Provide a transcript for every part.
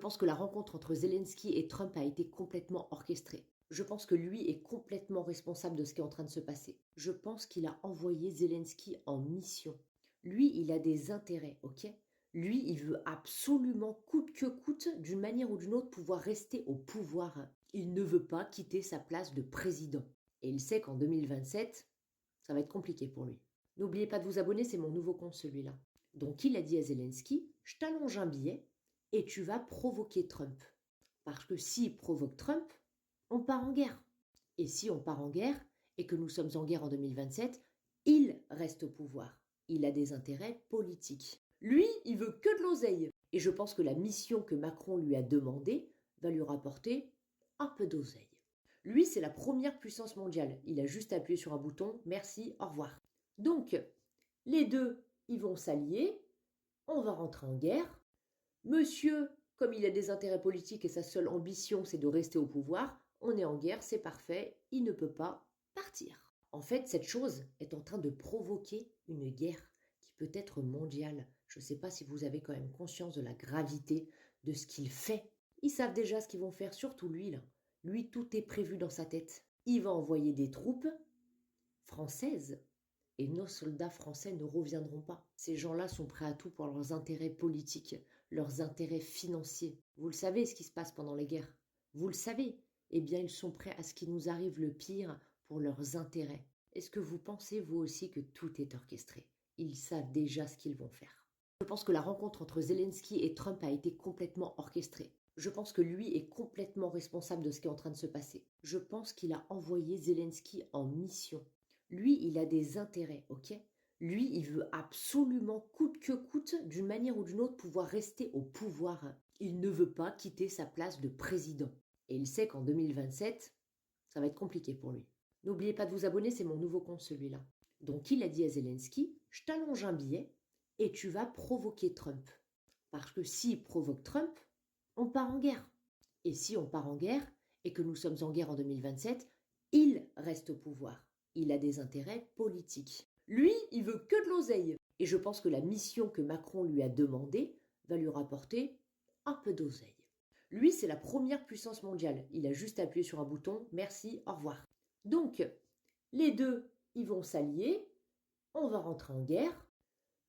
Je pense que la rencontre entre Zelensky et Trump a été complètement orchestrée. Je pense que lui est complètement responsable de ce qui est en train de se passer. Je pense qu'il a envoyé Zelensky en mission. Lui, il a des intérêts, ok? Lui, il veut absolument, coûte que coûte, d'une manière ou d'une autre, pouvoir rester au pouvoir. Il ne veut pas quitter sa place de président. Et il sait qu'en 2027, ça va être compliqué pour lui. N'oubliez pas de vous abonner, c'est mon nouveau compte celui-là. Donc il a dit à Zelensky, je t'allonge un billet et tu vas provoquer Trump. Parce que s'il provoque Trump, on part en guerre. Et si on part en guerre et que nous sommes en guerre en 2027, il reste au pouvoir. Il a des intérêts politiques. Lui, il veut que de l'oseille. Et je pense que la mission que Macron lui a demandée va lui rapporter un peu d'oseille. Lui, c'est la première puissance mondiale. Il a juste appuyé sur un bouton, merci, au revoir. Donc, les deux, ils vont s'allier, on va rentrer en guerre. Monsieur, comme il a des intérêts politiques et sa seule ambition c'est de rester au pouvoir, on est en guerre, c'est parfait, il ne peut pas partir. En fait, cette chose est en train de provoquer une guerre qui peut être mondiale. Je ne sais pas si vous avez quand même conscience de la gravité de ce qu'il fait. Ils savent déjà ce qu'ils vont faire, surtout lui là. Lui, tout est prévu dans sa tête. Il va envoyer des troupes françaises et nos soldats français ne reviendront pas. Ces gens-là sont prêts à tout pour leurs intérêts politiques, leurs intérêts financiers. Vous le savez ce qui se passe pendant les guerres. Vous le savez. Eh bien, ils sont prêts à ce qu'il nous arrive le pire pour leurs intérêts. Est-ce que vous pensez, vous aussi, que tout est orchestré? Ils savent déjà ce qu'ils vont faire. Je pense que la rencontre entre Zelensky et Trump a été complètement orchestrée. Je pense que lui est complètement responsable de ce qui est en train de se passer. Je pense qu'il a envoyé Zelensky en mission. Lui, il a des intérêts, ok? Lui, il veut absolument, coûte que coûte, d'une manière ou d'une autre, pouvoir rester au pouvoir. Il ne veut pas quitter sa place de président. Et il sait qu'en 2027, ça va être compliqué pour lui. N'oubliez pas de vous abonner, c'est mon nouveau compte celui-là. Donc il a dit à Zelensky, je t'allonge un billet et tu vas provoquer Trump. Parce que s'il provoque Trump, on part en guerre. Et si on part en guerre et que nous sommes en guerre en 2027, il reste au pouvoir. Il a des intérêts politiques. Lui, il veut que de l'oseille. Et je pense que la mission que Macron lui a demandée va lui rapporter un peu d'oseille. Lui, c'est la première puissance mondiale. Il a juste appuyé sur un bouton, merci, au revoir. Donc, les deux, ils vont s'allier, on va rentrer en guerre.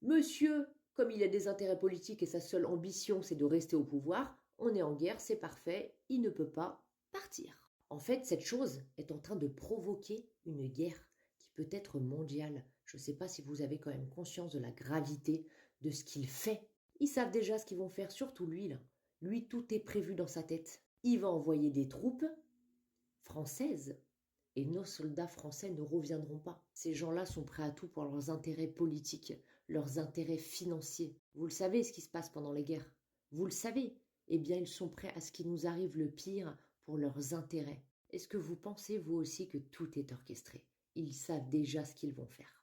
Monsieur, comme il a des intérêts politiques et sa seule ambition c'est de rester au pouvoir, on est en guerre, c'est parfait, il ne peut pas partir. En fait, cette chose est en train de provoquer une guerre qui peut être mondiale. Je ne sais pas si vous avez quand même conscience de la gravité de ce qu'il fait. Ils savent déjà ce qu'ils vont faire, surtout lui là. Lui, tout est prévu dans sa tête. Il va envoyer des troupes françaises et nos soldats français ne reviendront pas. Ces gens-là sont prêts à tout pour leurs intérêts politiques, leurs intérêts financiers. Vous le savez ce qui se passe pendant les guerres. Vous le savez. Eh bien, ils sont prêts à ce qu'il nous arrive le pire pour leurs intérêts. Est-ce que vous pensez, vous aussi, que tout est orchestré? Ils savent déjà ce qu'ils vont faire.